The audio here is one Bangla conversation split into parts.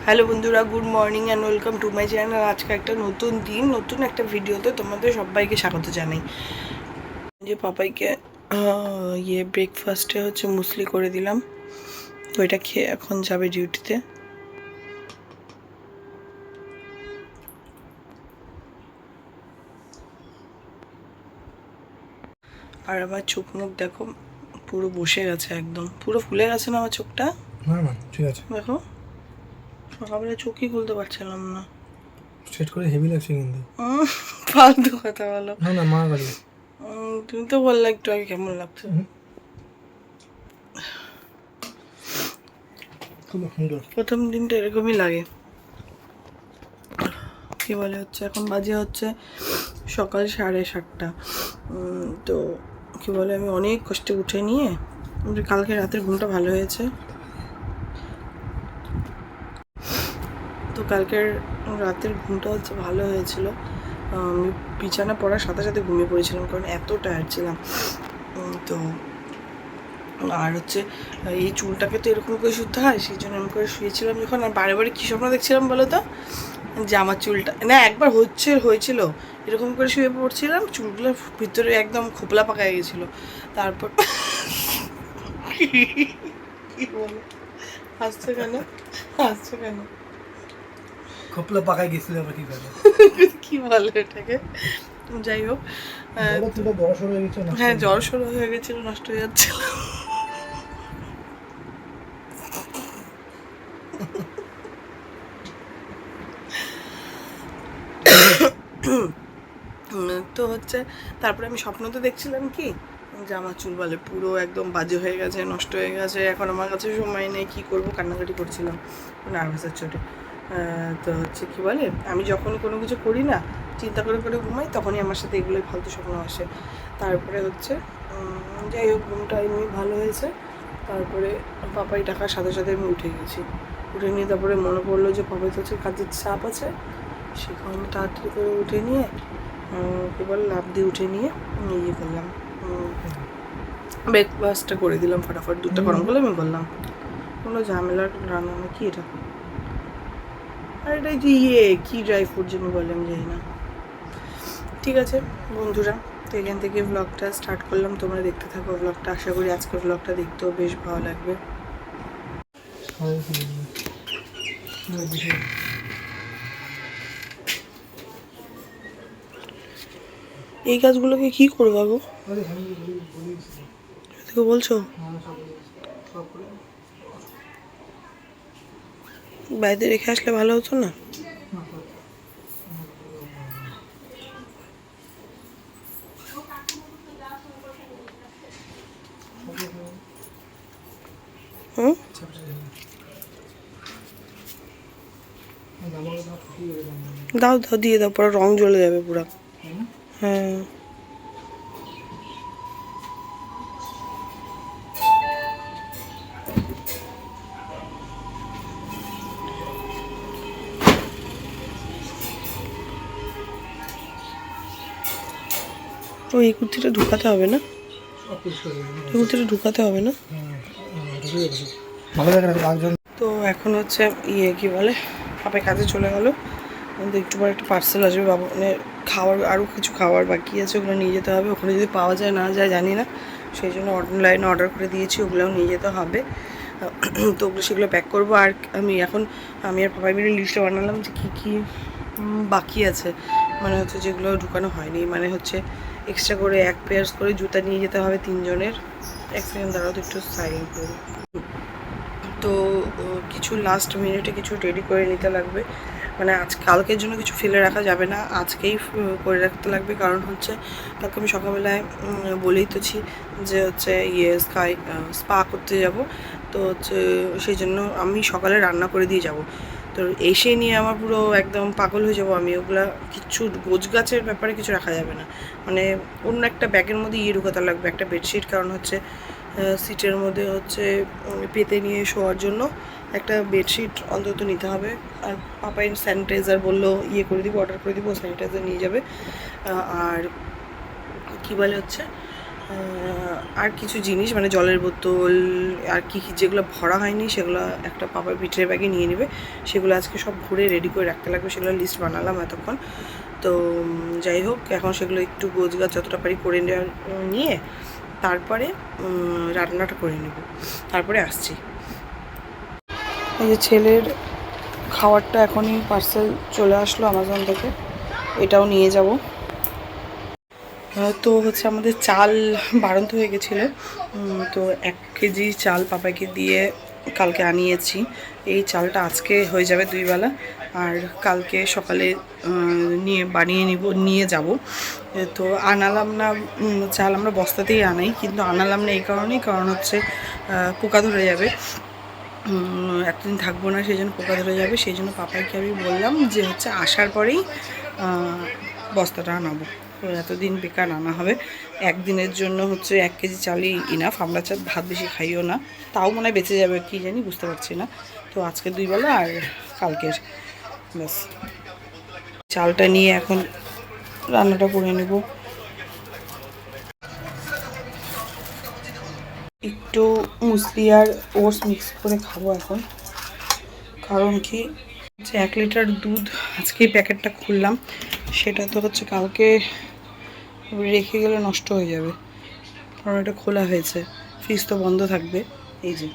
হ্যালো বন্ধুরা, good morning and welcome to my channel. আজকে একটা নতুন দিন, নতুন একটা ভিডিওতে তোমাদের সবাইকে স্বাগত জানাই। যে পাপাইকে ব্রেকফাস্টে হচ্ছে মুসলি করে দিলাম, তো এটা খেয়ে এখন যাবে ডিউটিতে। আর আমার চোখ মুখ দেখো, পুরো বসে গেছে, একদম পুরো ফুলে গেছে না আমার চোখটা। না না ঠিক আছে, দেখো সকালবেলা চোখই খুলতে পারছিলাম না। সেট করে হেভি লাগছে কিন্তু। ফালতু কথা বলো। না না মা গাড়ি। তুমি তো বললে একটু আগে কেমন লাগছে। খুব সুন্দর। প্রথম দিনটা এরকমই লাগে। কী বলে হচ্ছে, এখন বাজে হচ্ছে সকাল 7:30। তো কী বলে, আমি অনেক কষ্টে উঠে নিয়ে, কালকে রাতের ঘুমটা ভালো হয়েছে, তো কালকের রাতের ঘুমটা হচ্ছে ভালো হয়েছিল। আমি বিছানা পড়ার সাথে সাথে ঘুমিয়ে পড়েছিলাম, কারণ এত টায়ার্ড ছিলাম। তো আর হচ্ছে এই চুলটাকে তো এরকম করে শুতে হয়, সেই জন্য আমি করে শুয়েছিলাম যখন। আর বারে বারে কী স্বপ্ন দেখছিলাম বলো তো, যে আমার চুলটা না একবার হয়েছিল এরকম করে শুয়ে পড়ছিলাম, চুলগুলো ভিতরে একদম খোপলা পাকায় গেছিলো। তারপর কি বলো, হাসছো কেন, হাসছো কেন? খোপলা পাকায় গেছিল আবার কি করে? কি বলে এটাকে? যাই হোক, হ্যাঁ জ্বর সরু হয়ে গেছিলো, নষ্ট হয়ে যাচ্ছিল। তো হচ্ছে তারপরে আমি স্বপ্ন তো দেখছিলাম কি, যে আমার চুল বলে পুরো একদম বাজে হয়ে গেছে, নষ্ট হয়ে গেছে, এখন আমার কাছে সময় নেই, কী করবো, কান্নাকাটি করছিলাম নার্ভাসের চোটে। তো হচ্ছে কী বলে, আমি যখন কোনো কিছু করি না, চিন্তা করে করে ঘুমাই, তখনই আমার সাথে এগুলোই ফালতু স্বপ্ন আসে। তারপরে হচ্ছে যাই হোক, ঘুমটা এমনি ভালো হয়েছে। তারপরে পাপাই ডাকার সাথে সাথে আমি উঠে গেছি। উঠে নিয়ে তারপরে মনে পড়লো যে পাপাই তো হচ্ছে কাজের চাপ আছে, সেখানে তাড়াতাড়ি করে উঠে নিয়ে এবার লাফ দিয়ে উঠে নিয়ে ইয়ে করলাম, ব্রেকফাস্টটা করে দিলাম ফটাফট, দুধটা গরম করলে আমি বললাম কোনো ঝামেলার রান্না না। কি এটা, আর এটা যে কি ড্রাই ফ্রুট যেন বলে, আমি জানি না। ঠিক আছে বন্ধুরা, তো এখান থেকে ব্লগটা স্টার্ট করলাম, তোমরা দেখতে থাকো ব্লগটা। আশা করি আজকের ব্লগটা দেখতেও বেশ ভালো লাগবে। এই গাছগুলোকে কি করবো গো, থেকে বলছো? বাড়িতে রেখে আসলে ভালো হতো না? হুম, দাও দাও, দিয়ে দাও, পুরো রং জ্বলে যাবে পুরো। হ্যাঁ, ও এই কুর্তিটা ঢুকাতে হবে না, এই কুর্তিটা ঢুকাতে হবে না। তো এখন হচ্ছে কি বলে, পাপাই কাজে চলে গেলো, কিন্তু একটু পর একটা পার্সেল আসবে, বাবা মানে খাওয়ার, আরও কিছু খাওয়ার বাকি আছে, ওগুলো নিয়ে যেতে হবে। ওখানে যদি পাওয়া যায় না যায় জানি না, সেই জন্য অনলাইনে অর্ডার করে দিয়েছি, ওগুলোও নিয়ে যেতে হবে। তো ওগুলো সেগুলো প্যাক করবো। আর আমি আর পাপাই মিলে লিস্টে বানালাম যে কী কী বাকি আছে, মানে হচ্ছে যেগুলো ঢুকানো হয়নি, মানে হচ্ছে এক্সট্রা করে 1 পেয়ার্স করে জুতা নিয়ে যেতে হবে 3 জনের। এক সেকেন্ড দাঁড়াও তো, একটু সাইলেন্ট করবো। তো কিছু লাস্ট মিনিটে কিছু রেডি করে নিতে লাগবে, মানে কালকের জন্য কিছু ফেলে রাখা যাবে না, আজকেই করে রাখতে লাগবে। কারণ হচ্ছে কালকে আমি সকালবেলায় বলেই তোছি যে হচ্ছে স্পা করতে যাব, তো হচ্ছে সেই জন্য আমি সকালে রান্না করে দিয়ে যাব। তো এসে নিয়ে আমার পুরো একদম পাগল হয়ে যাবো আমি, ওগুলা কিচ্ছু গোছগাছের ব্যাপারে কিছু রাখা যাবে না, মানে অন্য একটা ব্যাগের মধ্যে ঢুকাতে লাগবে একটা বেডশিট। কারণ হচ্ছে সিটের মধ্যে হচ্ছে পেতে নিয়ে শোয়ার জন্য একটা বেডশিট অন্তত নিতে হবে। আর পাপাই স্যানিটাইজার বললো করে দিব, অর্ডার করে দিব, স্যানিটাইজার নিয়ে যাবে। আর কি বলে হচ্ছে আর কিছু জিনিস মানে জলের বোতল আর কি কি যেগুলো ভরা হয়নি সেগুলো একটা পাপার পিঠের ব্যাগে নিয়ে নেবে। সেগুলো আজকে সব ভরে রেডি করে রাখতে লাগবে, সেগুলো লিস্ট বানালাম এতক্ষণ। তো যাই হোক, এখন সেগুলো একটু গোছগাছ যতটা পারি করে নিয়ে তারপরে রান্নাটা করে নেব, তারপরে আসছি। এই যে ছেলের খাবারটা এখনই পার্সেল চলে আসলো অ্যামাজন থেকে, এটাও নিয়ে যাব। তো হচ্ছে আমাদের চাল বাড়ন্ত হয়ে গেছিলো, তো 1 কেজি চাল পাপাকে দিয়ে কালকে আনিয়েছি। এই চালটা আজকে হয়ে যাবে 2 বেলা, আর কালকে সকালে নিয়ে যাব। তো আনালাম না চাল, আমরা বস্তাতেই আনাই, কিন্তু আনালাম না এই কারণেই, কারণ হচ্ছে পোকা ধরে যাবে, এতদিন থাকবো না, সেই জন্য পোকা ধরে যাবে। সেই জন্য পাপাইকে আমি বললাম যে হচ্ছে আসার পরেই বস্তাটা আনাবো, তো এতদিন বেকার আনা হবে। একদিনের জন্য হচ্ছে 1 কেজি চালই ইনাফ, আমরা ভাত বেশি খাইও না, তাও মনে হয় বেঁচে যাবে কি জানি, বুঝতে পারছি না। তো আজকে 2 বেলা আর কালকের ব্যাস। চালটা নিয়ে এখন রান্নাটা করে নেব। একটু মুসলি আর ওটস মিক্স করে খাবো এখন, কারণ কি হচ্ছে 1 লিটার দুধ আজকেই প্যাকেটটা খুললাম, সেটা তো হচ্ছে কালকে রেখে গেলে নষ্ট হয়ে যাবে, কারণ এটা খোলা হয়েছে, ফ্রিজ তো বন্ধ থাকবে। এই যে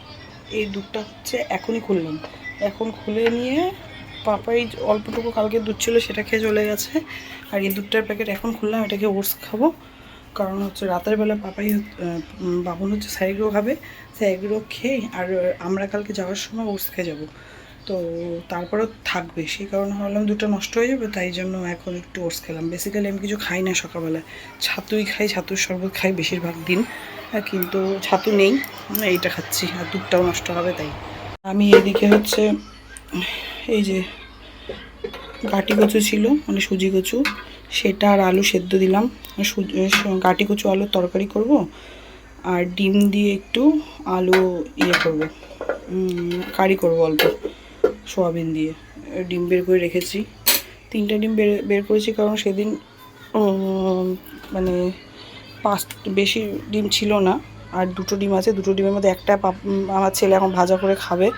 এই দুধটা হচ্ছে এখনই খুললাম, এখন খুলে নিয়ে পাপাই অল্পটুকু কালকে দুধ ছিল সেটা খেয়ে চলে গেছে, আর এই দুধটার প্যাকেট এখন খুললাম, এটাকে ওটস খাবো। কারণ হচ্ছে রাতের বেলা পাপাই বাবুন হচ্ছে স্যারিগুলো খাবে, স্যারিগুলো খেয়ে আর আমরা কালকে যাওয়ার সময় ওটস খেয়ে যাবো, তো তারপরেও থাকবে, সেই কারণে ভাবলাম দুটো নষ্ট হয়ে যাবে, তাই জন্য এখন একটু ওটস খেলাম। বেসিক্যালি আমি কিছু খাই না সকালবেলায়, ছাতুই খাই, ছাতুর শরবত খাই বেশিরভাগ দিন, কিন্তু ছাতু নেই, এইটা খাচ্ছি, আর দুধটাও নষ্ট হবে তাই। আমি এদিকে হচ্ছে এই যে গাটি কচু ছিল মানে সুজি কচু, সেটা আর আলু সেদ্ধ দিলাম, গাটি কচু আলুর তরকারি করব, আর ডিম দিয়ে একটু আলু করব, কারি করব অল্প সোয়াবিন দিয়ে। ডিম বের করে রেখেছি, 3টে ডিম বের করেছি, কারণ সেদিন মানে বেশি ডিম ছিল না, আর 2টো ডিম আছে, 2টো ডিমের মধ্যে একটা আমার ছেলে এখন ভাজা করে খাবে,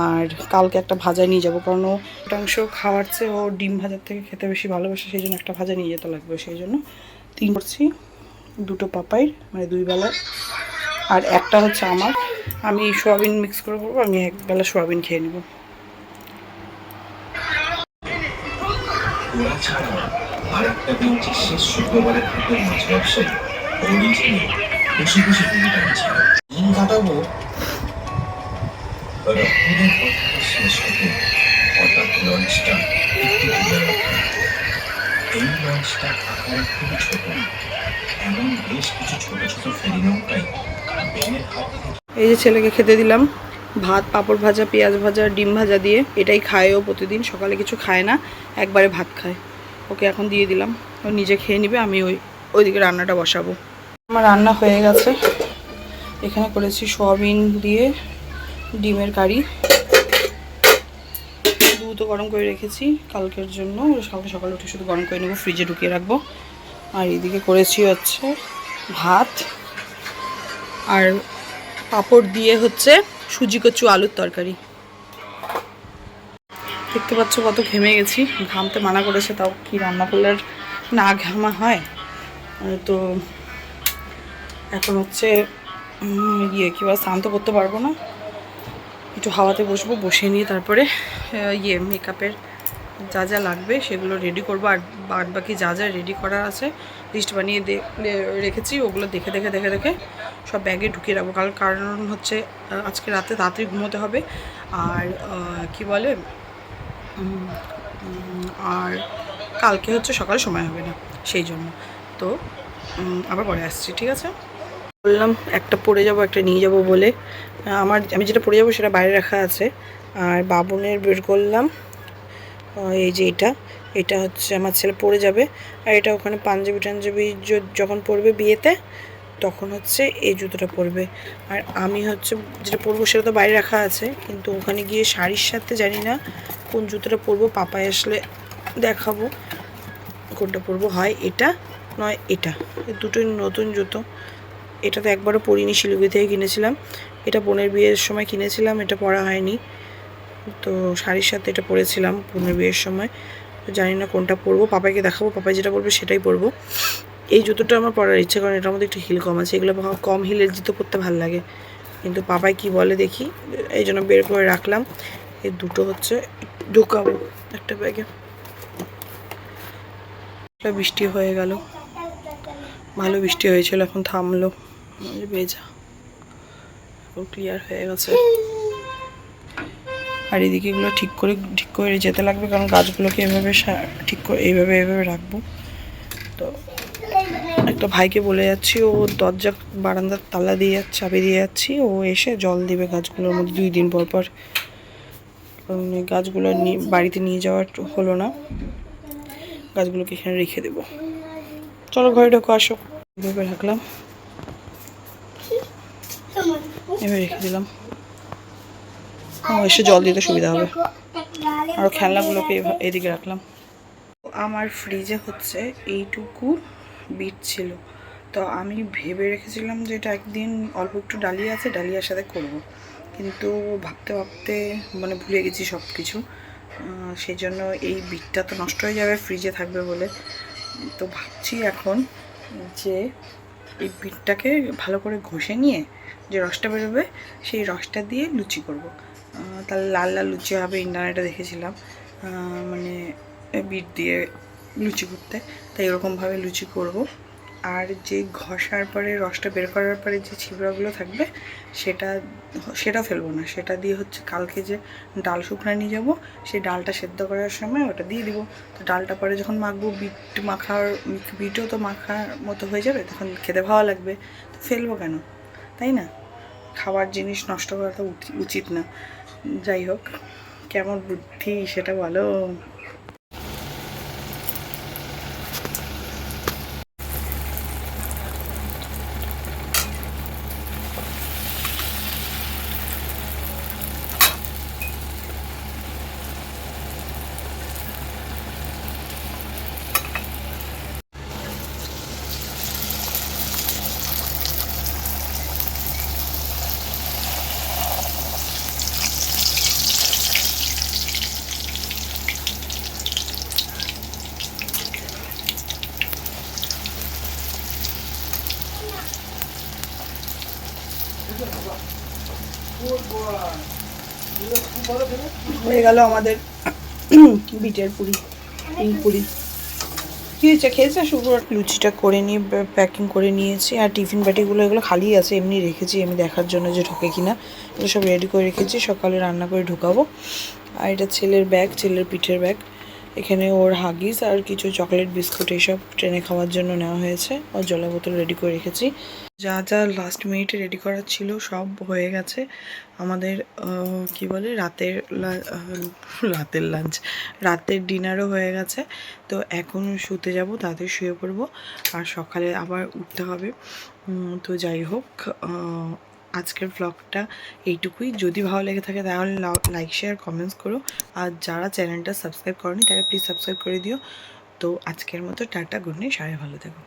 আর কালকে একটা ভাজা নিয়ে যাবো, কারণ ও শতাংশ খাওয়ার চেয়ে ও ডিম ভাজার থেকে খেতে বেশি ভালোবাসে, সেই জন্য একটা ভাজা নিয়ে যেতে লাগবে, সেই জন্য 3 করছি, 2টো পাপাই মানে 2 বেলা, আর একটা হচ্ছে আমার, আমি সোয়াবিন মিক্স করে করবো, আমি 1 বেলা সোয়াবিন খেয়ে নেব। ওরা ছাড়াও আরেকটা বেঞ্চে শেষ শুক্রবারের হাটের মাছ ব্যবসায়ী অরিজিনে খুশি খুশি ভূমি টানছিল। দিন কাটাবো রক্তদের কথাটা শেষ হতে হঠাৎ লঞ্চটা একটু তুলে রাখে। এই লঞ্চটা আকারে খুবই ছোট, এমন বেশ কিছু ছোট ছোট ফেরি নৌকায় বেলের হাত থেকে। এই যে ছেলেকে খেতে দিলাম ভাত, পাঁপড় ভাজা, পেঁয়াজ ভাজা, ডিম ভাজা দিয়ে, এটাই খায় ও প্রতিদিন, সকালে কিছু খায় না, একবারে ভাত খায়। ওকে এখন দিয়ে দিলাম, ও নিজে খেয়ে নিবে, আমি ওইদিকে রান্নাটা বসাবো। আমার রান্না হয়ে গেছে, এখানে করেছি সোয়াবিন দিয়ে ডিমের কারি, দুধও গরম করে রেখেছি কালকের জন্য, কালকে সকালে উঠে শুধু গরম করে নেবো, ফ্রিজে ঢুকিয়ে রাখবো। আর এইদিকে করেছি হচ্ছে ভাত, আর পাঁপড় দিয়ে হচ্ছে সুজি কচু আলুর তরকারি। দেখতে পাচ্ছ কত ঘেমে গেছি, ঘামতে মানা করেছে, তাও কি রান্না করলে না ঘামা হয়। তো এখন হচ্ছে কী বলে, স্নান তো করতে পারবো না, একটু হাওয়াতে বসবো, বসে নিয়ে তারপরে মেকআপের যা যা লাগবে সেগুলো রেডি করবো, আর বাদ বাকি যা যা রেডি করার আছে লিস্ট বানিয়ে রেখেছি, ওগুলো দেখে দেখে দেখে দেখে সব ব্যাগে ঢুকিয়ে রাখবো, কারণ হচ্ছে আজকে রাতে তাড়াতাড়ি ঘুমোতে হবে, আর কি বলে আর কালকে হচ্ছে সকালে সময় হবে না, সেই জন্য। তো আবার পরে আসছি, ঠিক আছে। বললাম একটা পরে যাব একটা নিয়ে যাব বলে, আমি যেটা পরে যাব সেটা বাইরে রাখা আছে, আর বাবুনের বের করলাম এই যে এটা হচ্ছে আমার ছেলে পরে যাবে, আর এটা ওখানে পাঞ্জাবি টাঞ্জাবি যখন পরবে বিয়েতে তখন হচ্ছে এই জুতোটা পরবে, আর আমি হচ্ছে যেটা পরবো সেটা তো বাইরে রাখা আছে, কিন্তু ওখানে গিয়ে শাড়ির সাথে জানি না কোন জুতোটা পরবো, পাপাই আসলে দেখাবো কোনটা পরবো, হয় এটা নয় এটা, এই দুটোই নতুন জুতো, এটা তো একবারও পরিনি, শিলিগুড়ি থেকে কিনেছিলাম। এটা বোনের বিয়ের সময় কিনেছিলাম, এটা পরা হয়নি। তো শাড়ির সাথে এটা পরেছিলাম বোনের বিয়ের সময়। তো জানি না কোনটা পরবো, পাপাইকে দেখাবো, পাপাই যেটা বলবে সেটাই পরবো। এই জুতোটা আমার পরার ইচ্ছে, কারণ এটার মধ্যে একটু হিল কম আছে, এগুলো কম হিলের জুতো পরতে ভালো লাগে। কিন্তু পাপাই কি বলে দেখি, এই জন্য বের করে রাখলাম। এই দুটো হচ্ছে ঢুকাবো একটা ব্যাগে। বৃষ্টি হয়ে গেল, ভালো বৃষ্টি হয়েছিল, এখন থামলো, ভেজা, এখন ক্লিয়ার হয়ে গেছে। আর এদিকে এগুলো ঠিক করে যেতে লাগবে, কারণ গাছগুলোকে এভাবে ঠিক করে এইভাবে রাখবো। তো একটা ভাইকে বলে যাচ্ছি, ও দরজা বারান্দার তালা দিয়ে যাচ্ছে, চাবি দিয়ে যাচ্ছি, ও এসে জল দেবে গাছগুলোর মধ্যে 2 দিন পর পর। কারণ এই গাছগুলো বাড়িতে নিয়ে যাওয়ার হলো না, গাছগুলোকে এখানে রেখে দেবো। চলো ঘরে ঢোকো, আসো। এভাবে রাখলাম, এভাবে রেখে দিলাম, এসে জল দিতে সুবিধা হবে। আর খেলনাগুলোকে এদিকে রাখলাম। আমার ফ্রিজে হচ্ছে এইটুকু বিট ছিল, তো আমি ভেবে রেখেছিলাম যে এটা একদিন অল্প একটু ডালিয়া আছে, ডালিয়ার সাথে করব, কিন্তু ভাবতে ভাবতে মানে ভুলে গেছি সব কিছু। সেই জন্য এই বিটটা তো নষ্ট হয়ে যাবে ফ্রিজে থাকবে বলে। তো ভাবছি এখন যে এই বিটটাকে ভালো করে ঘষে নিয়ে যে রসটা বেরোবে, সেই রসটা দিয়ে লুচি করব। তাহলে লাল লাল লুচি হবে, ইন্টারনেটে দেখেছিলাম মানে বিট দিয়ে লুচি করতে, তাই এরকমভাবে লুচি করব। আর যে ঘষার পরে রসটা বের করার পরে যে ছিবড়াগুলো থাকবে সেটা ফেলবো না, সেটা দিয়ে হচ্ছে কালকে যে ডাল শুকনো নিয়ে যাবো, সেই ডালটা সেদ্ধ করার সময় ওটা দিয়ে দিব। তো ডালটা পরে যখন মাখবো, বিটও তো মাখার মতো হয়ে যাবে, তখন খেতে ভালো লাগবে, তো ফেলবো কেন, তাই না? খাবার জিনিস নষ্ট করা তো উচিত না। যাই হোক, কেমন বুদ্ধি সেটা বলো। হয়ে গেল আমাদের বিটের পুরি, পুরি। কী হয়েছে, খেয়েছে শুধু? লুচিটা করে নিয়ে প্যাকিং করে নিয়েছি, আর টিফিন বাটিগুলো এগুলো খালি আছে, এমনি রেখেছি আমি দেখার জন্য যে ঢোকে কিনা। এগুলো সব রেডি করে রেখেছি, সকালে রান্না করে ঢুকাবো। আর এটা ছেলের ব্যাগ, ছেলের পিঠের ব্যাগ। এখানে ওর হাগিস আর কিছু চকলেট বিস্কুট এইসব ট্রেনে খাওয়ার জন্য নেওয়া হয়েছে। ওর জলের বোতল রেডি করে রেখেছি। যা যা লাস্ট মিনিটে রেডি করার ছিল সব হয়ে গেছে। আমাদের কি বলে রাতের লাঞ্চ, রাতের ডিনারও হয়ে গেছে। তো এখন শুতে যাব, তাদের শুয়ে পড়বো, আর সকালে আবার উঠতে হবে। তো যাই হোক, আজকের ব্লগটা এইটুকুই। যদি ভালো লেগে থাকে তাহলে লাইক শেয়ার কমেন্টস করো, আর যারা চ্যানেলটা সাবস্ক্রাইব করনি তারা প্লিজ সাবস্ক্রাইব করে দিও। তো আজকের মতো টাটা, গুড নাইট, সবাই ভালো থেকো।